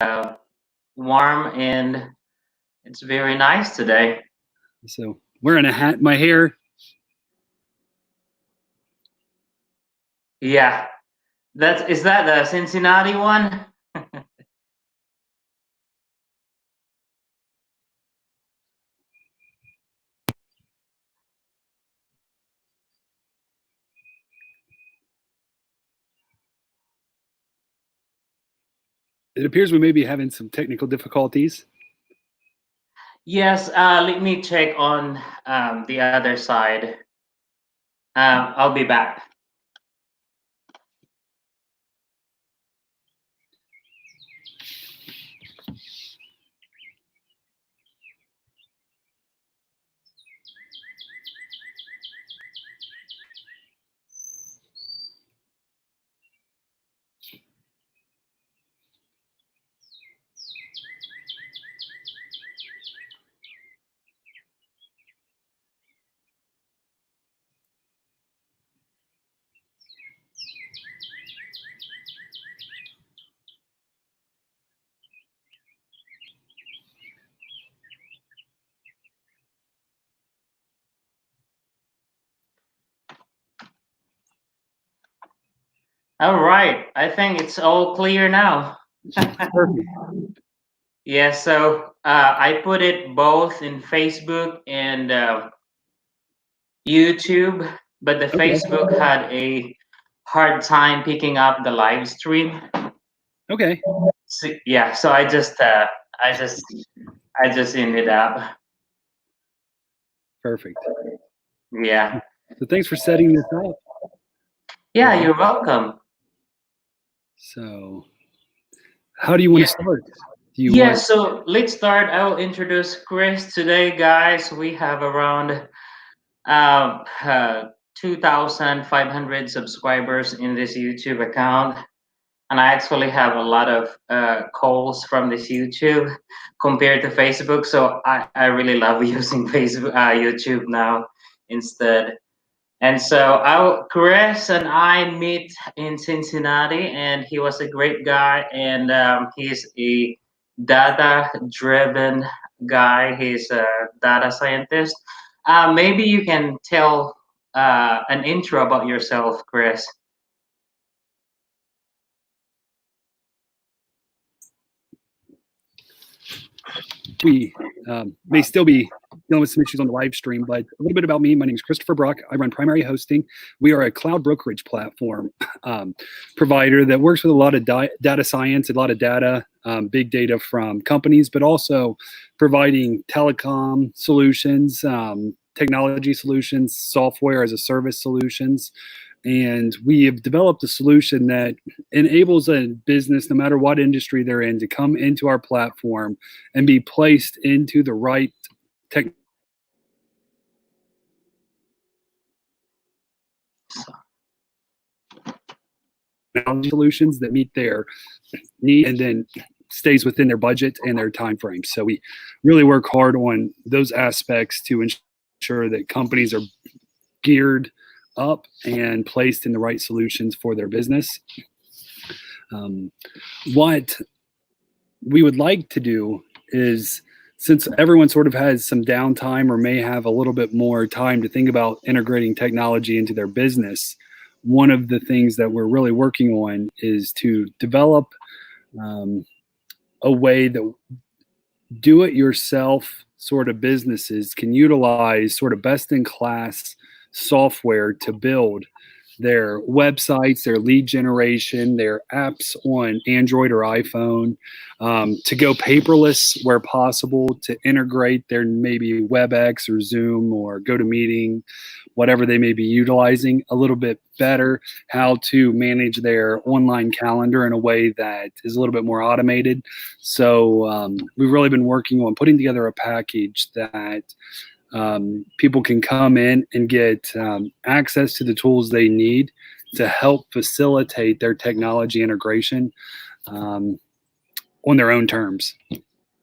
warm and it's very nice today. So wearing a hat, my hair. Yeah, is that the Cincinnati one? It appears we may be having some technical difficulties. Yes, let me check on the other side. I'll be back. All right, I think it's all clear now. Perfect. Yeah, so I put it both in Facebook and YouTube, but the Okay. Facebook had a hard time picking up the live stream. Okay. So, yeah, so I just ended up. Perfect. Yeah. So thanks for setting this up. Yeah, you're welcome. So how do you want Yeah. to start? Do you Yeah, want? so let's start. I will introduce Chris today, guys. We have around um, uh, 2,500 subscribers in this YouTube account. And I actually have a lot of calls from this YouTube compared to Facebook. So I really love using Facebook, YouTube now instead. And so Chris and I meet in Cincinnati, and he was a great guy, and he's a data-driven guy. He's a data scientist. Maybe you can tell an intro about yourself, Chris. We may still be dealing with some issues on the live stream, but a little bit about me. My name is Christopher Brock. I run Primary Hosting. We are a cloud brokerage platform provider that works with a lot of data science, a lot of data, big data from companies, but also providing telecom solutions, technology solutions, software as a service solutions. And we have developed a solution that enables a business, no matter what industry they're in, to come into our platform and be placed into the right technology solutions that meet their need and then stays within their budget and their time frame. So we really work hard on those aspects to ensure that companies are geared up and placed in the right solutions for their business. What we would like to do is, since everyone sort of has some downtime or may have a little bit more time to think about integrating technology into their business, one of the things that we're really working on is to develop a way that do-it-yourself sort of businesses can utilize sort of best-in-class software to build their websites, their lead generation, their apps on Android or iPhone, to go paperless where possible, to integrate their maybe WebEx or Zoom or GoToMeeting, whatever they may be utilizing a little bit better, how to manage their online calendar in a way that is a little bit more automated. So we've really been working on putting together a package that people can come in and get access to the tools they need to help facilitate their technology integration on their own terms.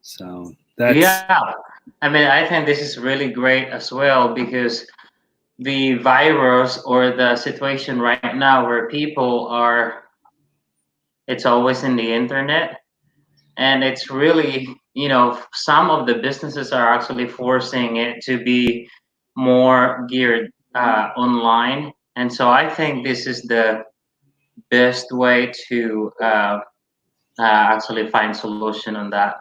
So that's Yeah, I mean, I think this is really great as well because the virus or the situation right now where people are, it's always in the internet. and it's really, some of the businesses are actually forcing it to be more geared online. And so I think this is the best way to actually find solution on that.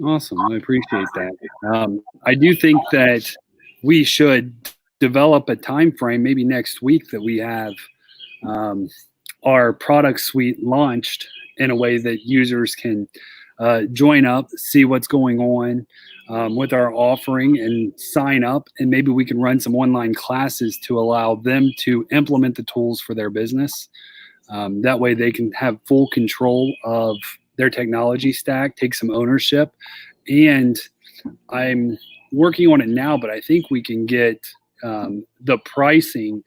Awesome. I appreciate that. I do think that we should develop a time frame, maybe next week, that we have um, our product suite launched in a way that users can join up, see what's going on with our offering, and sign up. And maybe we can run some online classes to allow them to implement the tools for their business. That way, they can have full control of their technology stack, take some ownership. And I'm working on it now, but I think we can get the pricing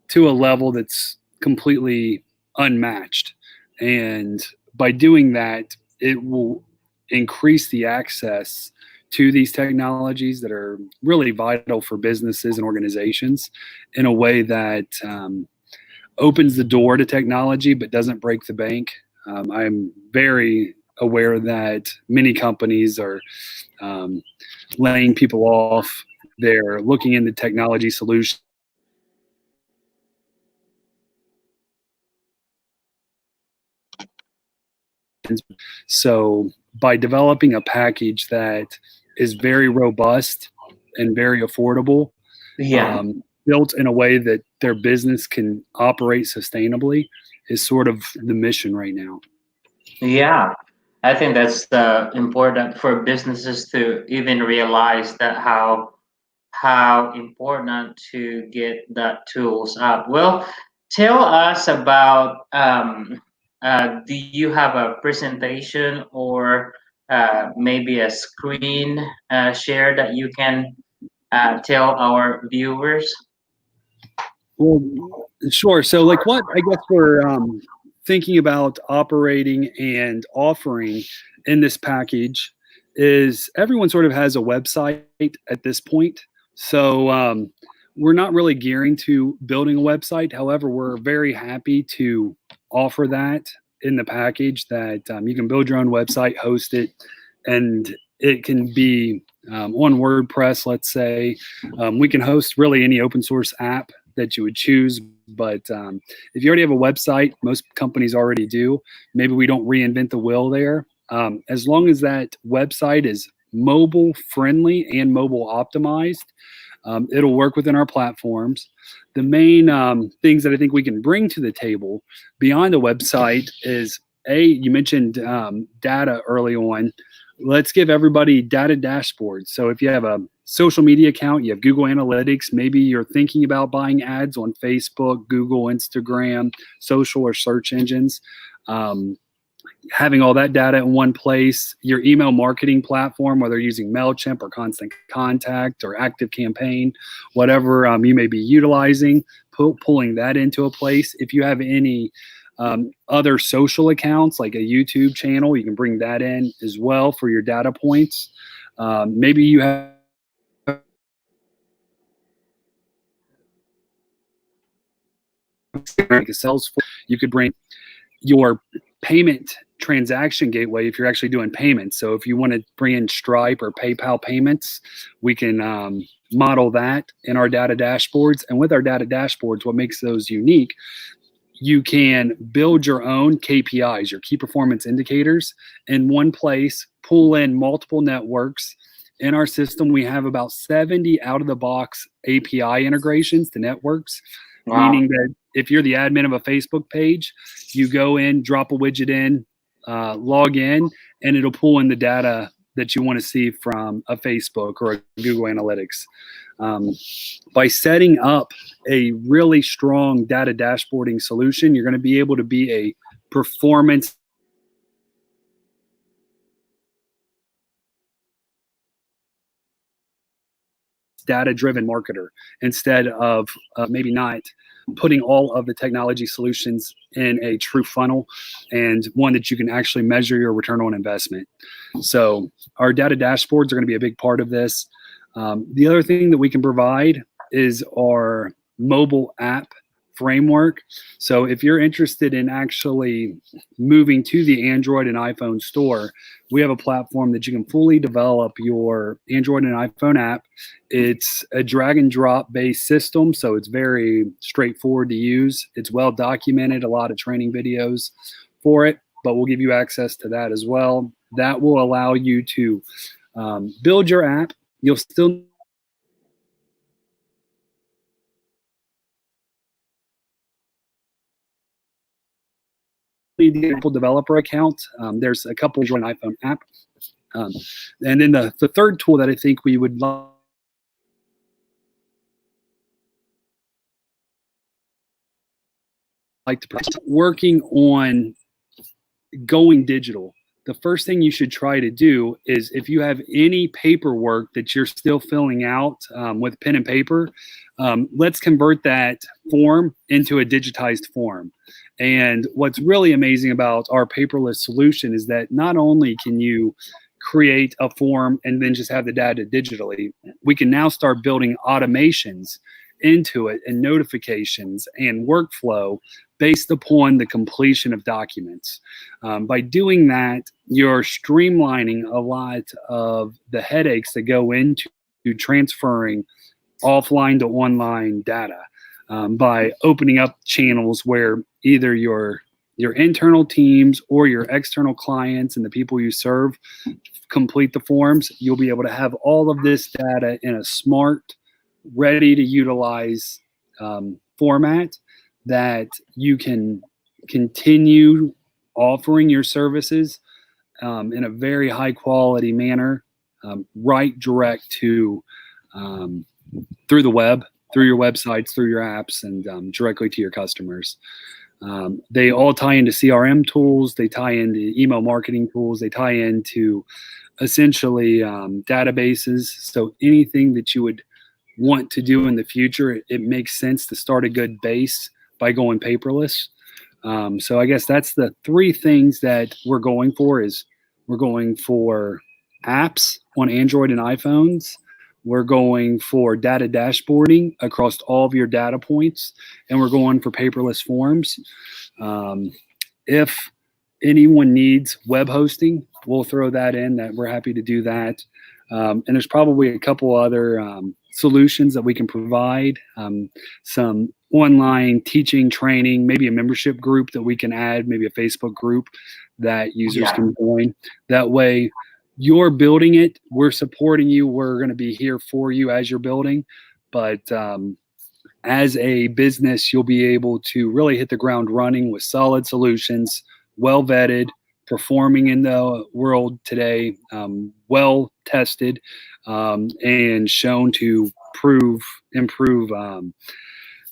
to a level that's completely unmatched. And by doing that, it will increase the access to these technologies that are really vital for businesses and organizations in a way that opens the door to technology but doesn't break the bank. I'm very aware that many companies are laying people off. They're looking into technology solutions. So by developing a package that is very robust and very affordable, Yeah. built in a way that their business can operate sustainably, is sort of the mission right now. Yeah, I think that's important for businesses to even realize that how important to get that tools out. Well, tell us about do you have a presentation or maybe a screen share that you can tell our viewers? Well, sure. So, like, what I guess we're thinking about operating and offering in this package is everyone sort of has a website at this point. So, we're not really gearing to building a website. However, we're very happy to offer that in the package, that you can build your own website, host it, and it can be on WordPress, let's say. We can host really any open source app that you would choose. But if you already have a website, most companies already do. Maybe we don't reinvent the wheel there. As long as that website is mobile friendly and mobile optimized, it'll work within our platforms. The main things that I think we can bring to the table beyond a website is, you mentioned data early on. Let's give everybody data dashboards. So if you have a social media account, you have Google Analytics, maybe you're thinking about buying ads on Facebook, Google, Instagram, social or search engines. Having all that data in one place, your email marketing platform, whether you're using MailChimp or Constant Contact or ActiveCampaign, whatever you may be utilizing, pulling that into a place. If you have any other social accounts like a YouTube channel, you can bring that in as well for your data points. Maybe you have like a Salesforce. You could bring your payment transaction gateway if you're actually doing payments. So if you want to bring in Stripe or PayPal payments, we can model that in our data dashboards. And with our data dashboards, what makes those unique, you can build your own KPIs, your key performance indicators, in one place, pull in multiple networks. In our system, we have about 70 out-of-the-box API integrations to networks, meaning that if you're the admin of a Facebook page, you go in, drop a widget in, log in, and it'll pull in the data that you want to see from a Facebook or a Google Analytics. By setting up a really strong data dashboarding solution, you're going to be able to be a performance data-driven marketer instead of maybe not putting all of the technology solutions in a true funnel and one that you can actually measure your return on investment. So our data dashboards are going to be a big part of this. The other thing that we can provide is our mobile app framework. So if you're interested in actually moving to the Android and iPhone store, we have a platform that you can fully develop your Android and iPhone app. It's a drag and drop based system, so it's very straightforward to use. It's well documented, a lot of training videos for it, but we'll give you access to that as well. That will allow you to build your app. You'll still need the Apple developer account. There's a couple of join iPhone app. And then the third tool that I think we would like to working on going digital. The first thing you should try to do is, if you have any paperwork that you're still filling out with pen and paper, let's convert that form into a digitized form. And what's really amazing about our paperless solution is that not only can you create a form and then just have the data digitally, we can now start building automations into it and notifications and workflow based upon the completion of documents. By doing that, you're streamlining a lot of the headaches that go into transferring offline to online data by opening up channels where either your internal teams or your external clients and the people you serve complete the forms. You'll be able to have all of this data in a smart, ready to utilize format that you can continue offering your services in a very high quality manner, right direct to through the web, through your websites, through your apps, and directly to your customers. They all tie into CRM tools. They tie into email marketing tools. They tie into essentially databases. So anything that you would want to do in the future, it makes sense to start a good base by going paperless. So I guess that's the three things that we're going for. Is we're going for apps on Android and iPhones. We're going for data dashboarding across all of your data points, and we're going for paperless forms. If anyone needs web hosting, we'll throw that in. That we're happy to do that. And there's probably a couple other solutions that we can provide. Some online teaching, training, maybe a membership group that we can add, maybe a Facebook group that users can join. That way, you're building it, we're supporting you, we're going to be here for you as you're building. But as a business, you'll be able to really hit the ground running with solid solutions, well vetted, performing in the world today, well tested, and shown to improve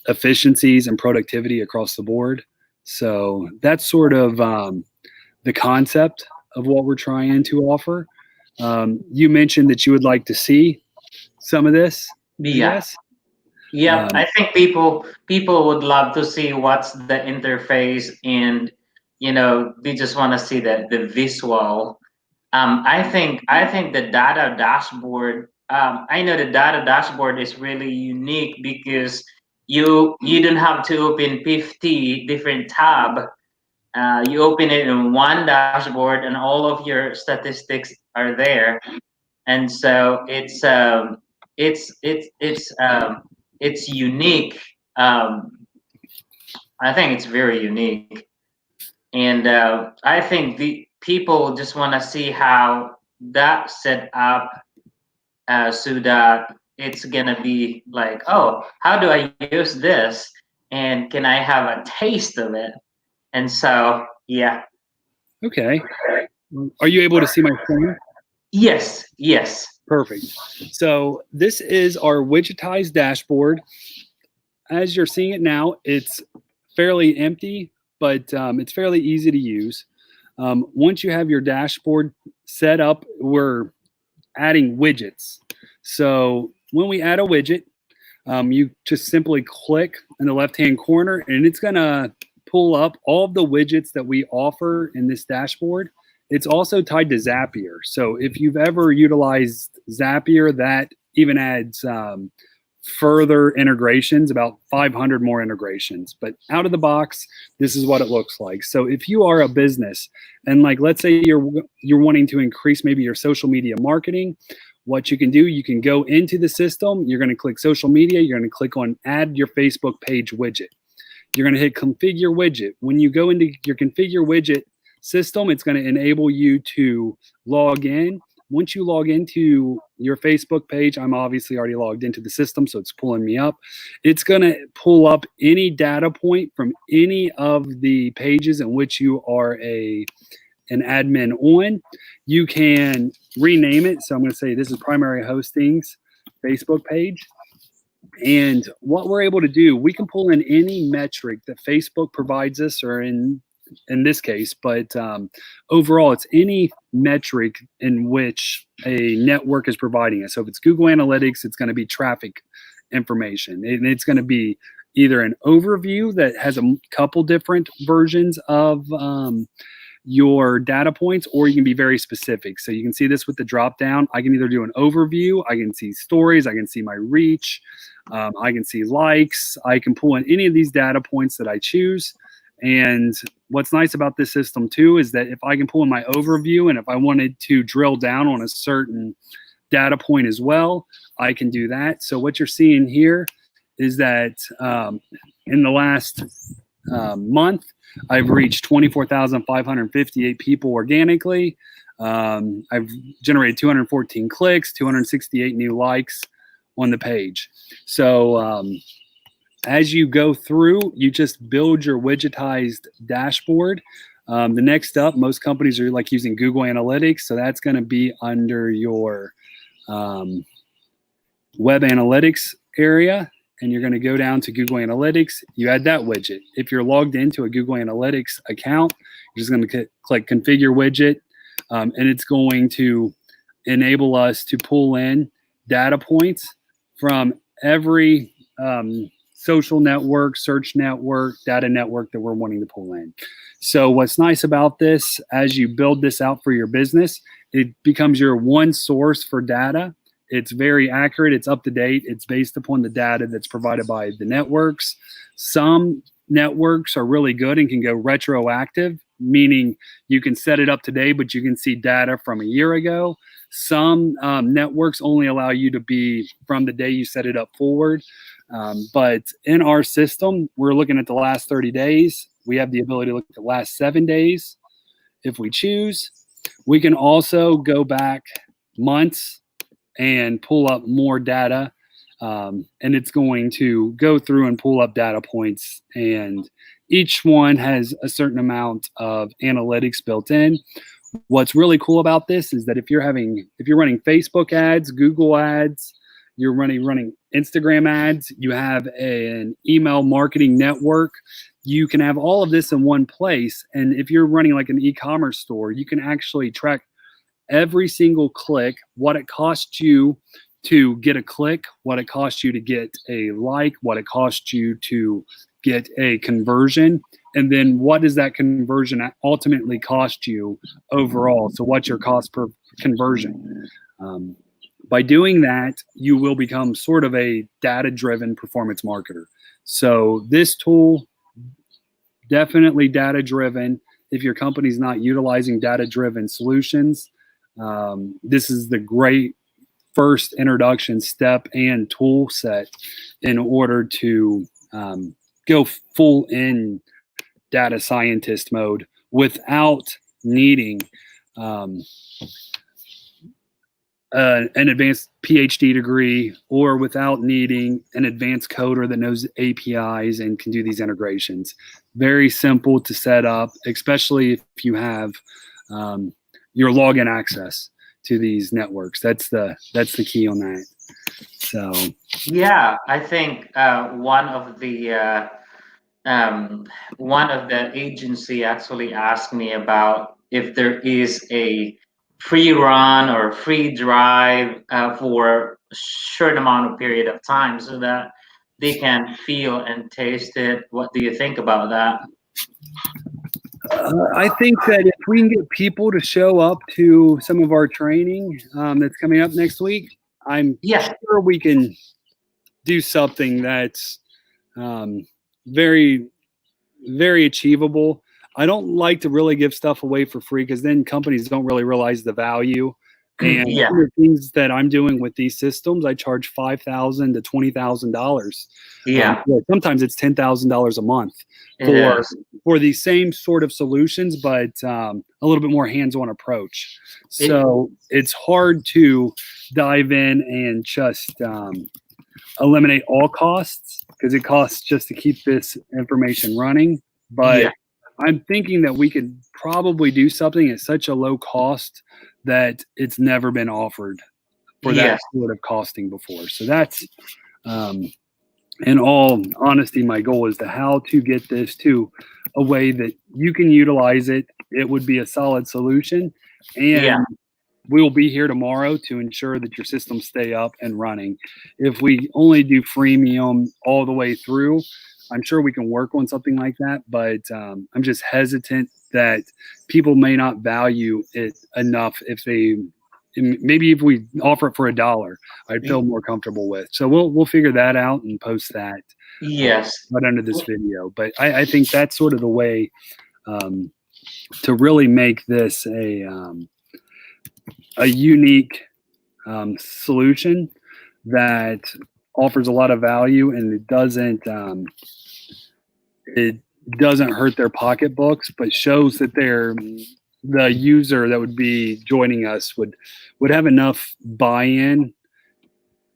efficiencies and productivity across the board. So that's sort of the concept of what we're trying to offer. You mentioned that you would like to see some of this. Yeah. Yes. Yeah, I think people would love to see what's the interface, and they just want to see the visual. I think the data dashboard. I know the data dashboard is really unique because you don't have to open 50 different tab. You open it in one dashboard, and all of your statistics are there. And so it's unique. I think it's very unique, and I think the people just want to see how that set up, so that it's gonna be like, oh, how do I use this, and can I have a taste of it? And so, yeah. Okay. Are you able to see my screen? Yes. Yes. Perfect. So this is our widgetized dashboard. As you're seeing it now, it's fairly empty, but it's fairly easy to use. Once you have your dashboard set up, we're adding widgets. So when we add a widget, you just simply click in the left-hand corner, and it's going to pull up all of the widgets that we offer in this dashboard. It's also tied to Zapier. So if you've ever utilized Zapier, that even adds further integrations, about 500 more integrations. But out of the box, this is what it looks like. So if you are a business and like, let's say you're wanting to increase maybe your social media marketing, what you can do, you can go into the system, you're going to click social media, you're going to click on add your Facebook page widget. You're going to hit configure widget. When you go into your configure widget system, it's going to enable you to log in. Once you log into your Facebook page, I'm obviously already logged into the system, so it's pulling me up. It's going to pull up any data point from any of the pages in which you are an admin on. You can rename it. So I'm going to say this is Primary Hosting's Facebook page. And what we're able to do, we can pull in any metric that Facebook provides us, or in this case, but overall, it's any metric in which a network is providing us. So if it's Google Analytics, it's going to be traffic information, and it's going to be either an overview that has a couple different versions of your data points, or you can be very specific. So you can see this with the drop down. I can either do an overview, I can see stories, I can see my reach, I can see likes, I can pull in any of these data points that I choose. And what's nice about this system too is that if I can pull in my overview, and if I wanted to drill down on a certain data point as well, I can do that. So what you're seeing here is that in the last month, I've reached 24,558 people organically. I've generated 214 clicks, 268 new likes on the page. So as you go through, you just build your widgetized dashboard. The next up, most companies are like using Google Analytics. So that's going to be under your web analytics area. And you're going to go down to Google Analytics. You add that widget. If you're logged into a Google Analytics account, you're just going to click Configure Widget, and it's going to enable us to pull in data points from every social network, search network, data network that we're wanting to pull in. So what's nice about this, as you build this out for your business, it becomes your one source for data. It's very accurate. It's up to date. It's based upon the data that's provided by the networks. Some networks are really good and can go retroactive, meaning you can set it up today, but you can see data from a year ago. Some networks only allow you to be from the day you set it up forward. But in our system, we're looking at the last 30 days. We have the ability to look at the last 7 days if we choose. We can also go back months and pull up more data, and it's going to go through and pull up data points, and each one has a certain amount of analytics built in. What's really cool about this is that if you're running Facebook ads, Google ads, you're running Instagram ads, you have an email marketing network, you can have all of this in one place. And if you're running like an e-commerce store, you can actually track every single click, what it costs you to get a click, what it costs you to get a like, what it costs you to get a conversion, and then what does that conversion ultimately cost you overall? So what's your cost per conversion? By doing that, you will become sort of a data-driven performance marketer. So this tool, definitely data-driven. If your company's not utilizing data-driven solutions, this is the great first introduction step and tool set in order to go full in data scientist mode without needing an advanced PhD degree, or without needing an advanced coder that knows APIs and can do these integrations. Very simple to set up, especially if you have your login access to these networks. That's the key on that. So yeah, I think one of the agency actually asked me about if there is a free run or free drive for a short amount of period of time so that they can feel and taste it. What do you think about that? I think that if we can get people to show up to some of our training that's coming up next week, I'm sure we can do something that's very, very achievable. I don't like to really give stuff away for free because then companies don't really realize the value. And Yeah. some of the things that I'm doing with these systems, I charge $5,000 to $20,000. Yeah. Sometimes it's $10,000 a month It is. for these same sort of solutions, but a little bit more hands-on approach. So it's hard to dive in and just eliminate all costs because it costs just to keep this information running. But Yeah. I'm thinking that we could probably do something at such a low cost that it's never been offered for that Yes. sort of costing before. So that's, in all honesty, my goal is to how to get this to a way that you can utilize it. It would be a solid solution. And Yeah. we will be here tomorrow to ensure that your systems stay up and running. If we only do freemium all the way through, I'm sure we can work on something like that, but I'm just hesitant that people may not value it enough maybe if we offer it for $1, I'd feel more comfortable with. So we'll figure that out and post that Yes. right under this video. But I think that's sort of the way to really make this a unique solution that offers a lot of value, and it doesn't hurt their pocketbooks, but shows that the user that would be joining us would have enough buy-in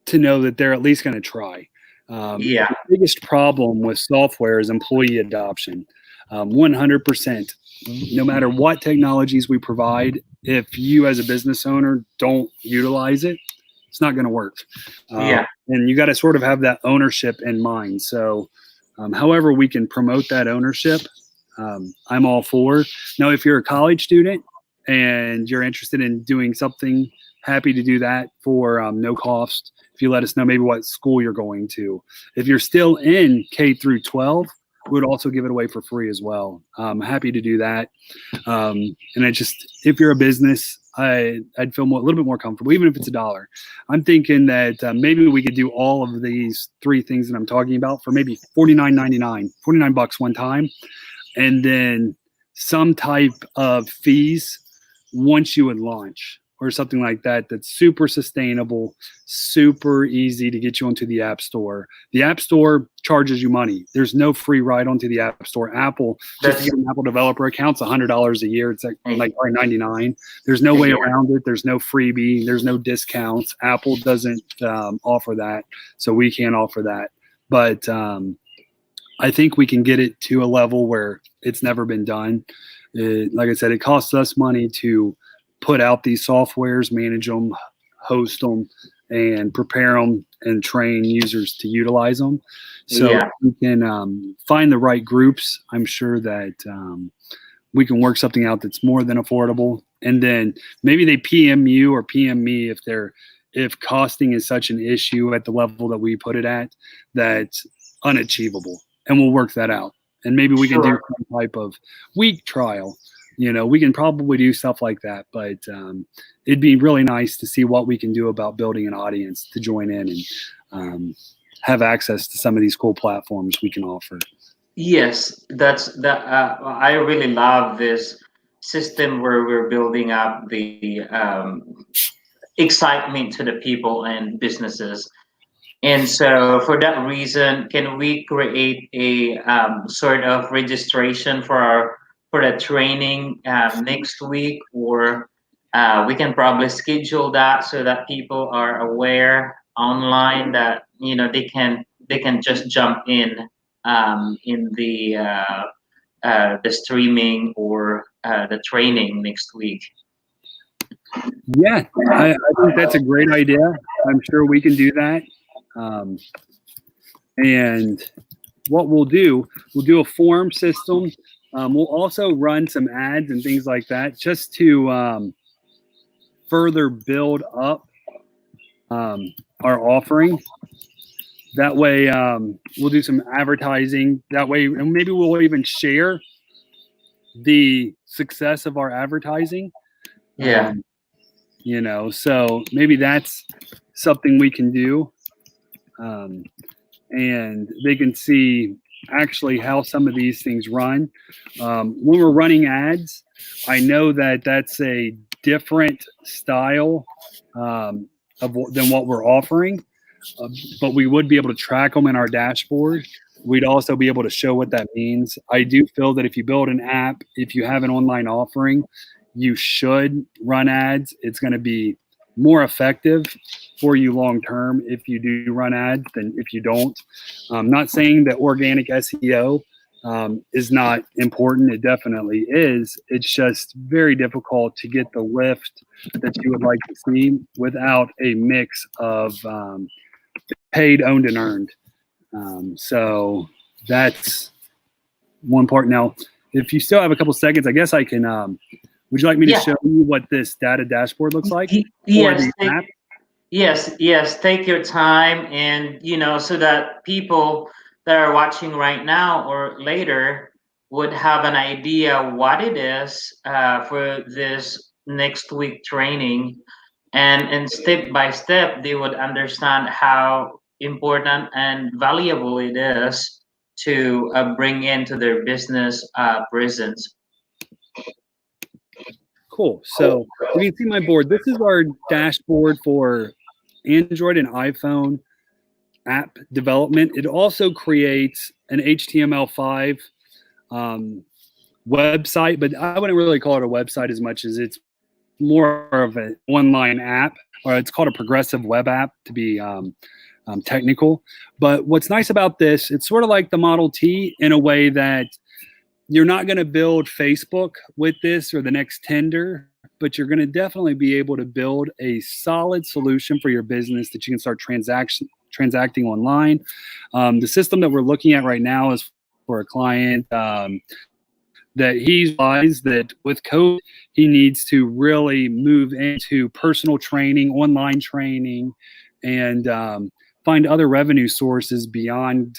to know that they're at least going to try. Yeah. The biggest problem with software is employee adoption. 100%. No matter what technologies we provide, if you as a business owner don't utilize it, it's not going to work. Yeah. And you got to sort of have that ownership in mind. So however we can promote that ownership, I'm all for. Now, if you're a college student and you're interested in doing something, happy to do that for no cost. If you let us know maybe what school you're going to. If you're still in K through 12, we would also give it away for free as well. I'm happy to do that. And if you're a business, I'd feel a little bit more comfortable, even if it's $1. I'm thinking that maybe we could do all of these 3 things that I'm talking about for maybe $49.99, $49 one time, and then some type of fees once you would launch or something like that. That's super sustainable, super easy to get you onto the App Store. The App Store charges you money. There's no free ride onto the App Store. Apple, just to get an Apple developer account, it's $100 a year. It's like probably $99. There's no way around it. There's no freebie. There's no discounts. Apple doesn't offer that, so we can't offer that. But I think we can get it to a level where it's never been done. Like I said, it costs us money to put out these softwares, manage them, host them, and prepare them and train users to utilize them. So if we can find the right groups, I'm sure that we can work something out that's more than affordable. And then maybe they PM you or PM me if costing is such an issue at the level that we put it at, that's unachievable. And we'll work that out. And maybe we can do some type of week trial. We can probably do stuff like that, but it'd be really nice to see what we can do about building an audience to join in and have access to some of these cool platforms we can offer. Yes, I really love this system where we're building up the excitement to the people and businesses. And so for that reason, can we create a sort of registration for the training next week, or we can probably schedule that so that people are aware online that they can just jump in the streaming or the training next week. Yeah, I think that's a great idea. I'm sure we can do that. And what we'll do a form system. We'll also run some ads and things like that just to further build up our offering. That way, we'll do some advertising. That way, and maybe we'll even share the success of our advertising. Yeah. So maybe that's something we can do. and they can see actually how some of these things run. When we're running ads, I know that that's a different style than what we're offering, but we would be able to track them in our dashboard. We'd also be able to show what that means. I do feel that if you build an app, if you have an online offering, you should run ads. It's going to be more effective for you long term if you do run ads than if you don't. I'm not saying that organic SEO is not important. It definitely is. It's just very difficult to get the lift that you would like to see without a mix of paid, owned, and earned. So that's one part. Now, if you still have a couple seconds, I guess I can. Would you like me to show you what this data dashboard looks like? Yes, take your time, and so that people that are watching right now or later would have an idea what it is for this next week training, and step by step they would understand how important and valuable it is to bring into their business presence. Cool. So you can see my board. This is our dashboard for Android and iPhone app development. It also creates an HTML5 website, but I wouldn't really call it a website as much as it's more of an online app, or it's called a progressive web app to be technical. But what's nice about this, it's sort of like the Model T in a way that you're not going to build Facebook with this or the next Tinder, but you're going to definitely be able to build a solid solution for your business that you can start transacting online. The system that we're looking at right now is for a client that he realized that with COVID, he needs to really move into personal training, online training, and find other revenue sources beyond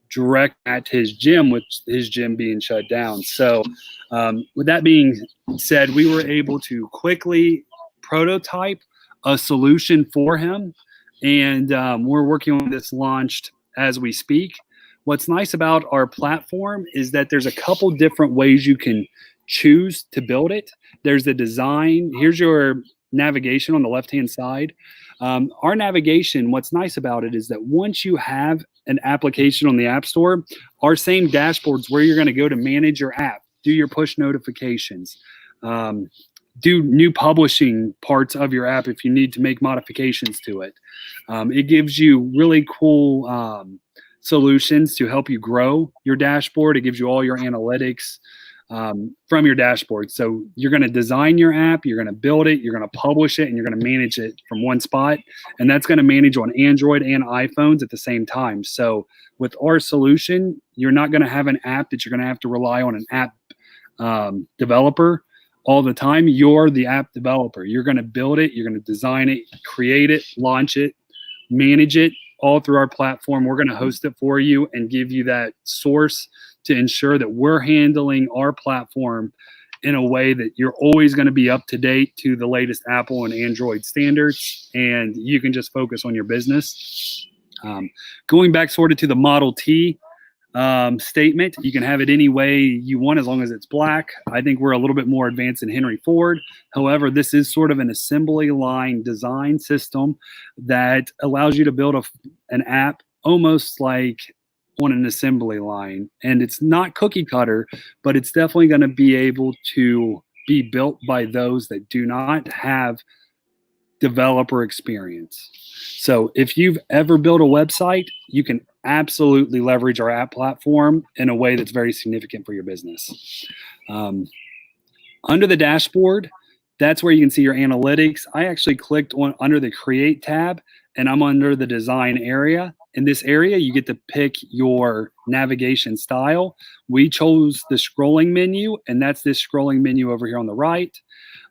direct at his gym, with his gym being shut down. So with that being said, we were able to quickly prototype a solution for him, and we're working on this launched as we speak. What's nice about our platform is that there's a couple different ways you can choose to build it. There's the design. Here's your navigation on the left-hand side. Our navigation, what's nice about it is that once you have an application on the App Store, our same dashboard's where you're going to go to manage your app, do your push notifications, do new publishing parts of your app if you need to make modifications to it. It gives you really cool solutions to help you grow your dashboard. It gives you all your analytics from your dashboard. So you're going to design your app, you're going to build it, you're going to publish it, and you're going to manage it from one spot. And that's going to manage on Android and iPhones at the same time. So with our solution, you're not going to have an app that you're going to have to rely on an app developer all the time. You're the app developer. You're going to build it, you're going to design it, create it, launch it, manage it all through our platform. We're going to host it for you and give you that source to ensure that we're handling our platform in a way that you're always going to be up to date to the latest Apple and Android standards, and you can just focus on your business. Going back sort of to the Model T statement, you can have it any way you want as long as it's black. I think we're a little bit more advanced than Henry Ford. However, this is sort of an assembly line design system that allows you to build an app almost like on an assembly line. And it's not cookie cutter, but it's definitely going to be able to be built by those that do not have developer experience. So if you've ever built a website, you can absolutely leverage our app platform in a way that's very significant for your business. Under the dashboard, that's where you can see your analytics. I actually clicked on under the Create tab, and I'm under the Design area. In this area, you get to pick your navigation style. We chose the scrolling menu, and that's this scrolling menu over here on the right.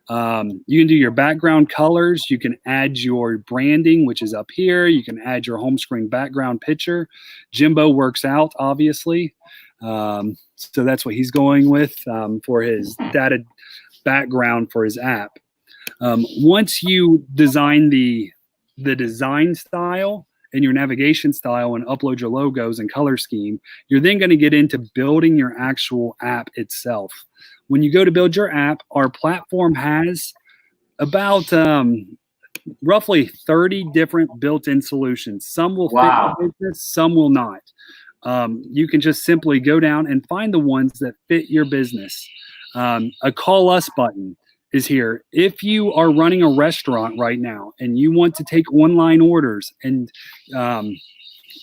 You can do your background colors. You can add your branding, which is up here. You can add your home screen background picture. Jimbo works out, obviously. So that's what he's going with for his data background for his app. Once you design the design style, and your navigation style and upload your logos and color scheme, you're then going to get into building your actual app itself. When you go to build your app, our platform has about roughly 30 different built-in solutions. Some will fit Wow. your business, some will not. You can just simply go down and find the ones that fit your business. A call us button is here. If you are running a restaurant right now and you want to take online orders, and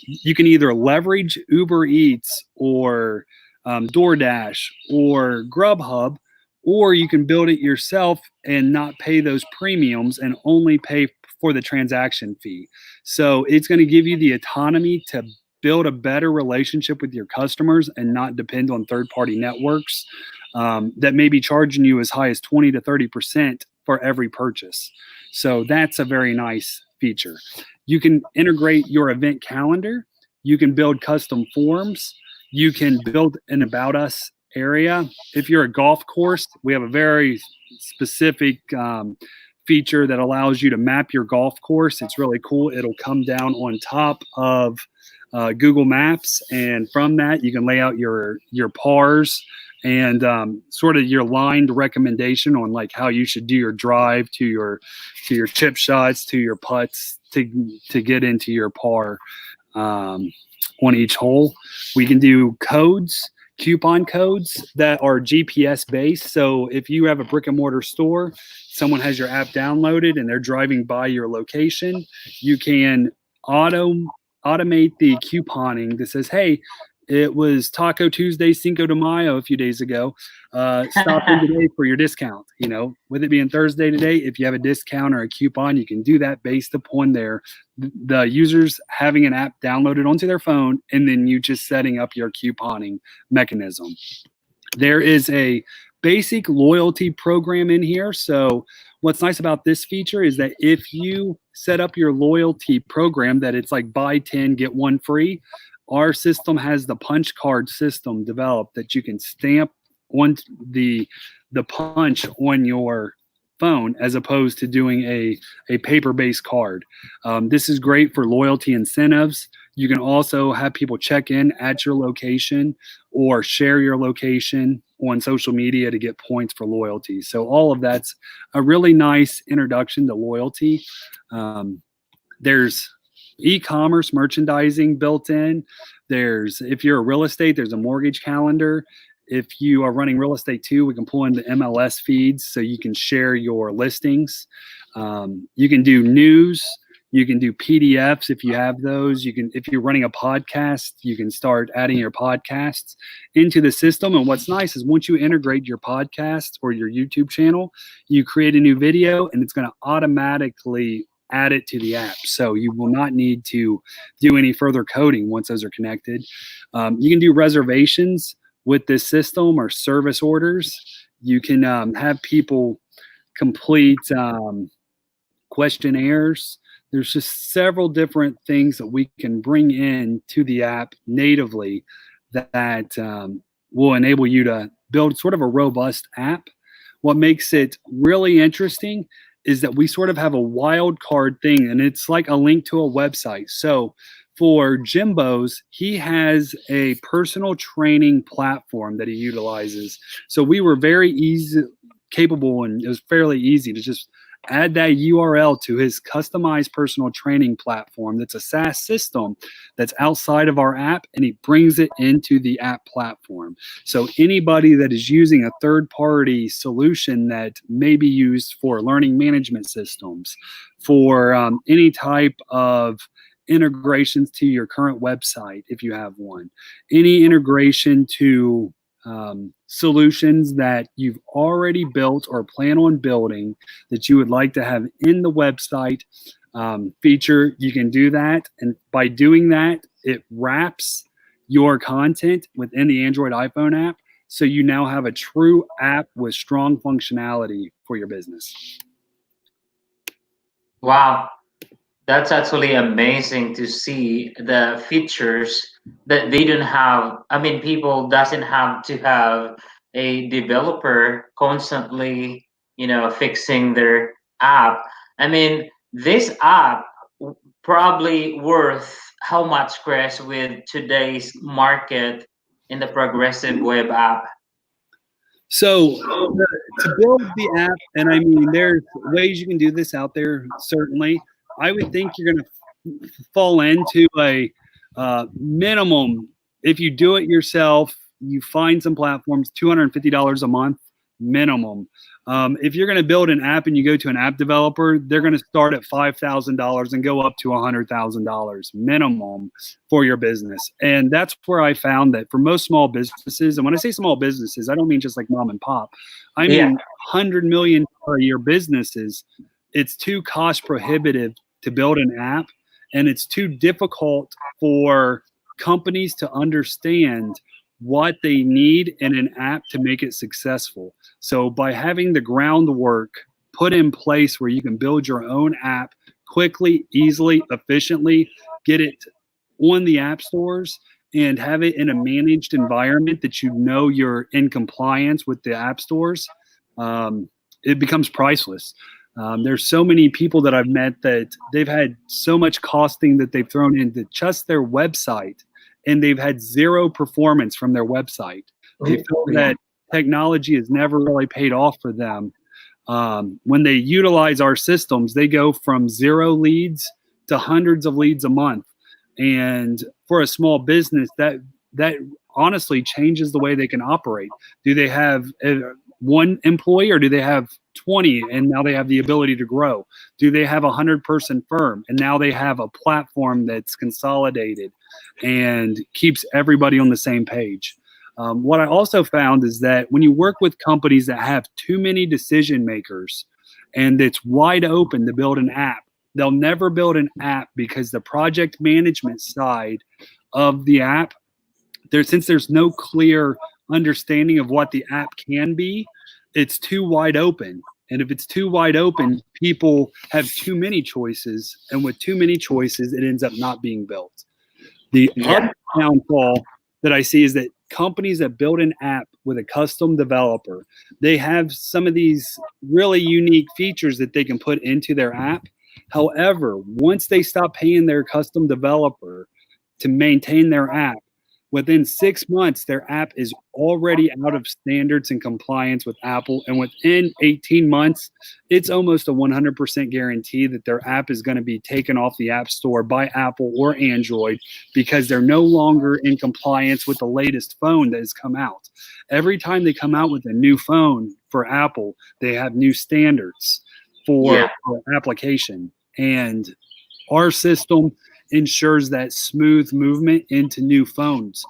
you can either leverage Uber Eats or DoorDash or Grubhub, or you can build it yourself and not pay those premiums and only pay for the transaction fee. So it's going to give you the autonomy to build a better relationship with your customers and not depend on third-party networks that may be charging you as high as 20 to 30% for every purchase. So that's a very nice feature. You can integrate your event calendar. You can build custom forms. You can build an About Us area. If you're a golf course, we have a very specific feature that allows you to map your golf course. It's really cool. It'll come down on top of Google Maps, and from that you can lay out your pars and sort of your lined recommendation on like how you should do your drive to your chip shots to your putts to get into your par on each hole. We can do coupon codes that are GPS based. So if you have a brick and mortar store, someone has your app downloaded and they're driving by your location, you can automate the couponing that says, hey, it was Taco Tuesday, Cinco de Mayo a few days ago. Stop in today for your discount. You know, with it being Thursday today, if you have a discount or a coupon, you can do that based upon the users having an app downloaded onto their phone, and then you just setting up your couponing mechanism. There is a basic loyalty program in here. So what's nice about this feature is that if you set up your loyalty program that it's like buy 10, get one free, our system has the punch card system developed that you can stamp on the punch on your phone as opposed to doing a paper-based card. This is great for loyalty incentives. You can also have people check in at your location or share your location on social media to get points for loyalty. So all of that's a really nice introduction to loyalty. There's e-commerce merchandising built in. If you're a real estate, there's a mortgage calendar. If you are running real estate too, we can pull in the MLS feeds so you can share your listings. You can do news. You can do PDFs if you have those. If you're running a podcast, you can start adding your podcasts into the system. And what's nice is once you integrate your podcast or your YouTube channel, you create a new video and it's going to automatically add it to the app. So you will not need to do any further coding once those are connected. You can do reservations with this system or service orders. You can have people complete questionnaires. There's just several different things that we can bring in to the app natively that will enable you to build sort of a robust app. What makes it really interesting is that we sort of have a wild card thing, and it's like a link to a website. So for Jimbo's, he has a personal training platform that he utilizes. So we were very capable, and it was fairly easy to just add that URL to his customized personal training platform that's a SaaS system that's outside of our app, and he brings it into the app platform. So anybody that is using a third-party solution that may be used for learning management systems, for any type of integrations to your current website, if you have one, any integration to solutions that you've already built or plan on building that you would like to have in the website feature, you can do that. And by doing that, it wraps your content within the Android iPhone app. So you now have a true app with strong functionality for your business. Wow. That's actually amazing to see the features that they don't have. I mean, people doesn't have to have a developer constantly, fixing their app. I mean, this app, probably worth how much, Chris, with today's market in the progressive web app? So to build the app, and I mean, there's ways you can do this out there. Certainly, I would think you're going to fall into a minimum. If you do it yourself, you find some platforms, $250 a month minimum. If you're going to build an app and you go to an app developer, they're going to start at $5,000 and go up to $100,000 minimum for your business. And that's where I found that for most small businesses, and when I say small businesses, I don't mean just like mom and pop, I mean 100 million a year businesses. It's too cost prohibitive to build an app, and it's too difficult for companies to understand what they need in an app to make it successful. So by having the groundwork put in place where you can build your own app quickly, easily, efficiently, get it on the app stores and have it in a managed environment that you know you're in compliance with the app stores, it becomes priceless. There's so many people that I've met that they've had so much costing that they've thrown into just their website, and they've had zero performance from their website. They feel that technology has never really paid off for them. When they utilize our systems, they go from 0 leads to hundreds of leads a month. And for a small business, that honestly changes the way they can operate. Do they have one employee, or do they have 20 and now they have the ability to grow? Do they have a 100-person firm and now they have a platform that's consolidated and keeps everybody on the same page? What I also found is that when you work with companies that have too many decision makers and it's wide open to build an app, they'll never build an app because the project management side of the app, since there's no clear understanding of what the app can be, it's too wide open. And if it's too wide open, people have too many choices. And with too many choices, it ends up not being built. The other downfall that I see is that companies that build an app with a custom developer, they have some of these really unique features that they can put into their app. However, once they stop paying their custom developer to maintain their app, within 6 months, their app is already out of standards and compliance with Apple. And within 18 months, it's almost a 100% guarantee that their app is going to be taken off the App Store by Apple or Android because they're no longer in compliance with the latest phone that has come out. Every time they come out with a new phone for Apple, they have new standards for application. And our system ensures that smooth movement into new phones.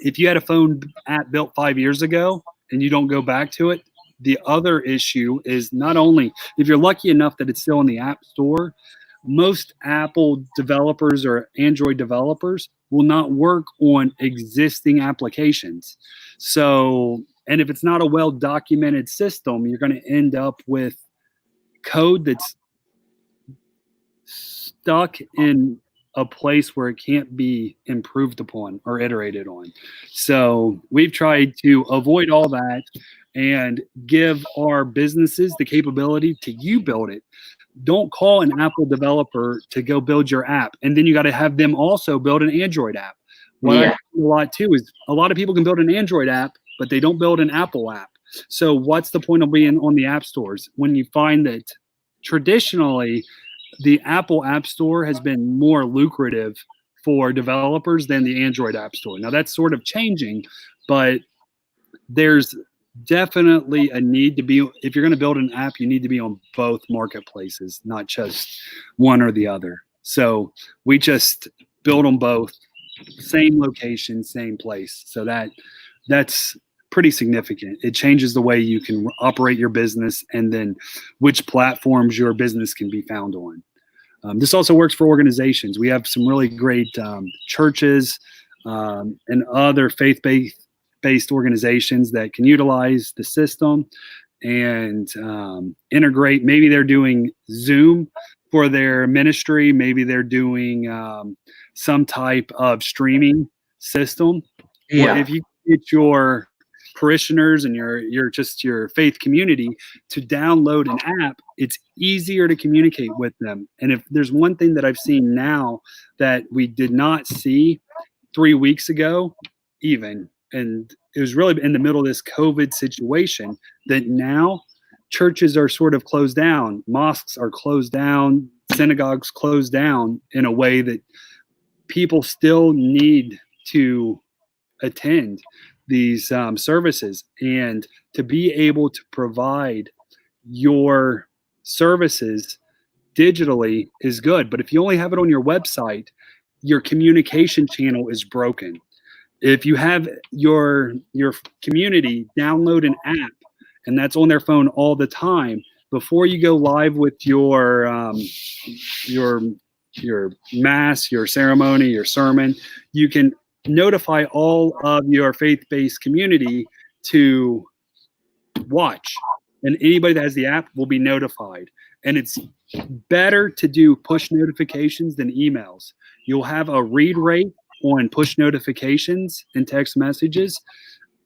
If you had a phone app built 5 years ago and you don't go back to it, the other issue is not only if you're lucky enough that it's still in the App Store, most Apple developers or Android developers will not work on existing applications. So, and if it's not a well-documented system, you're going to end up with code that's stuck in a place where it can't be improved upon or iterated on. So we've tried to avoid all that and give our businesses the capability to you build it. Don't call an Apple developer to go build your app, and then you got to have them also build an Android app. What I do a lot too is a lot of people can build an Android app, but they don't build an Apple app. So what's the point of being on the app stores when you find that traditionally the Apple App Store has been more lucrative for developers than the Android App Store? Now that's sort of changing, but there's definitely a need to be, if you're going to build an app, you need to be on both marketplaces, not just one or the other. So we just build them both, same location, same place. So that's pretty significant. It changes the way you can operate your business and then which platforms your business can be found on. This also works for organizations. We have some really great churches and other faith-based organizations that can utilize the system and integrate. Maybe they're doing Zoom for their ministry. Maybe they're doing some type of streaming system. If you get your parishioners and your faith community to download an app, it's easier to communicate with them. And if there's one thing that I've seen now that we did not see 3 weeks ago, even, and it was really in the middle of this COVID situation, that now churches are sort of closed down, mosques are closed down, synagogues closed down in a way that people still need to attend these services, and to be able to provide your services digitally is good. But if you only have it on your website, your communication channel is broken. If you have your community download an app and that's on their phone all the time, before you go live with your mass, your ceremony, your sermon, you can notify all of your faith-based community to watch, and anybody that has the app will be notified. And it's better to do push notifications than emails. You'll have a read rate on push notifications and text messages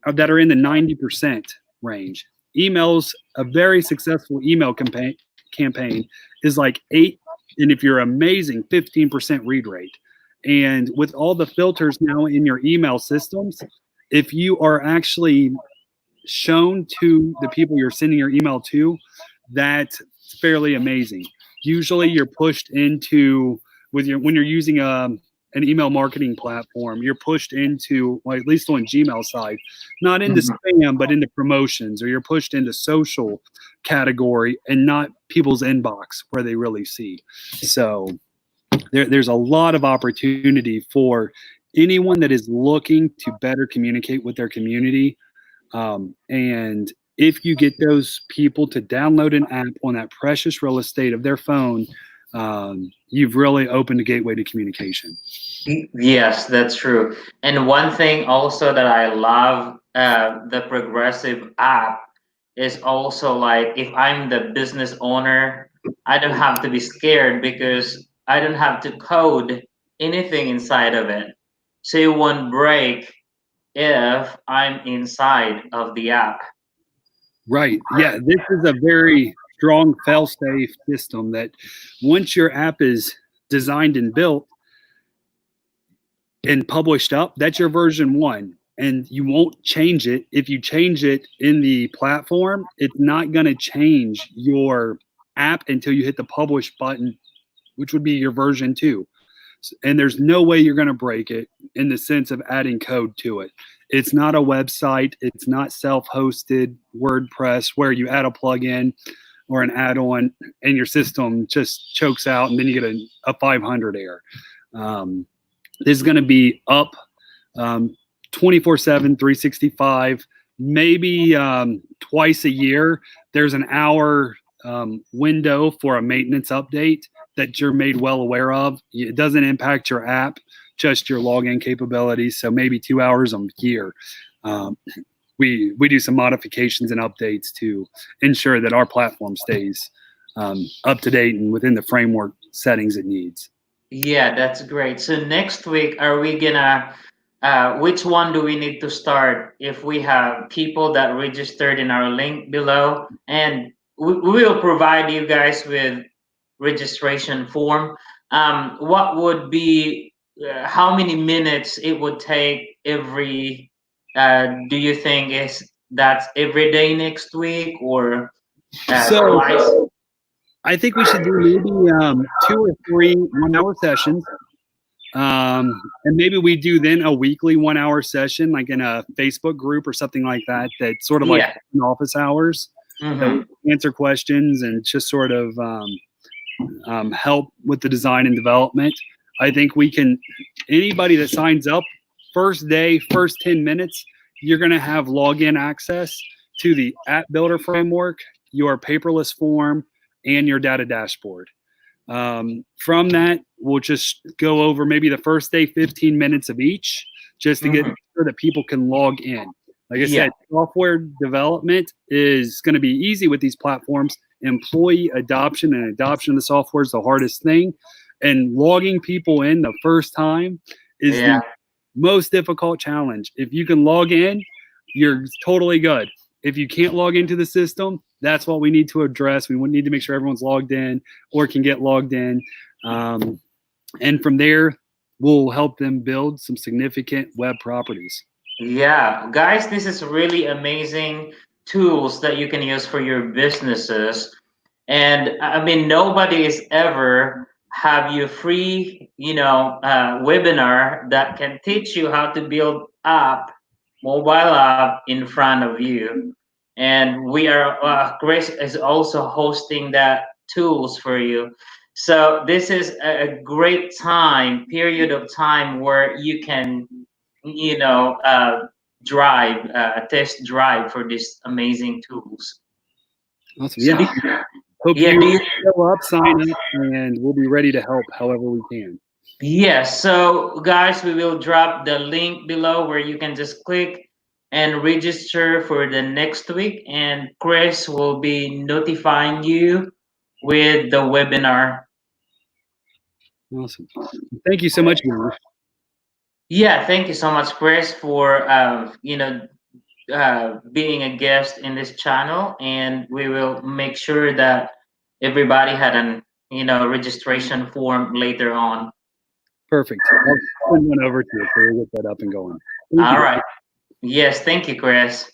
that are in the 90% range. Emails, a very successful email campaign is like 8, and if you're amazing, 15% read rate. And with all the filters now in your email systems, if you are actually shown to the people you're sending your email to, that's fairly amazing. Usually you're pushed into, when you're using an email marketing platform, you're pushed into, well, at least on Gmail side, not into spam, but into promotions, or you're pushed into social category and not people's inbox where they really see. So there's a lot of opportunity for anyone that is looking to better communicate with their community. And if you get those people to download an app on that precious real estate of their phone, you've really opened a gateway to communication. Yes, that's true. And one thing also that I love, the Progressive app, is also like, if I'm the business owner, I don't have to be scared because I don't have to code anything inside of it. So it won't break if I'm inside of the app. Right. Yeah, this is a very strong fail-safe system that once your app is designed and built and published up, that's your version 1, and you won't change it. If you change it in the platform, it's not going to change your app until you hit the publish button, which would be your version 2. And there's no way you're going to break it in the sense of adding code to it. It's not a website. It's not self-hosted WordPress where you add a plugin or an add-on and your system just chokes out and then you get a 500 error. This is going to be up 24/7, 365, maybe twice a year. There's an hour window for a maintenance update that you're made well aware of. It doesn't impact your app, just your login capabilities. So maybe 2 hours a year. We do some modifications and updates to ensure that our platform stays up to date and within the framework settings it needs. Yeah, that's great. So next week, are we gonna, which one do we need to start if we have people that registered in our link below? And we will provide you guys with registration form. What would be, how many minutes it would take every, do you think that's every day next week or twice? I think we should do maybe 2 or 3 1-hour sessions. And maybe we do then a weekly 1-hour session, like in a Facebook group or something like that, that's sort of like office hours. Answer questions and just sort of help with the design and development. I think we can, anybody that signs up, first day, first 10 minutes, you're going to have login access to the App Builder framework, your paperless form, and your data dashboard. From that, we'll just go over maybe the first day, 15 minutes of each, just to get sure that people can log in. Like I said, software development is going to be easy with these platforms. Employee adoption and adoption of the software is the hardest thing. And logging people in the first time is the most difficult challenge. If you can log in, you're totally good. If you can't log into the system, that's what we need to address. We would need to make sure everyone's logged in or can get logged in. And from there, we'll help them build some significant web properties. Yeah, guys, this is really amazing tools that you can use for your businesses. And I mean, nobody is ever have you free, webinar that can teach you how to build app, mobile app in front of you. And we are, Grace is also hosting that tools for you. So this is a great period of time where you can, drive, test drive for these amazing tools. Awesome. So, Yeah. Hope yeah, you show up, sign up, and we'll be ready to help however we can. yes. So, guys, we will drop the link below where you can just click and register for the next week, and Chris will be notifying you with the webinar. Awesome. Thank you so much, Gary. Yeah, thank you so much, Chris, for being a guest in this channel, and we will make sure that everybody had an registration form later on. Perfect. I'll send one over to you so we'll get that up and going. All right. Yes, thank you, Chris.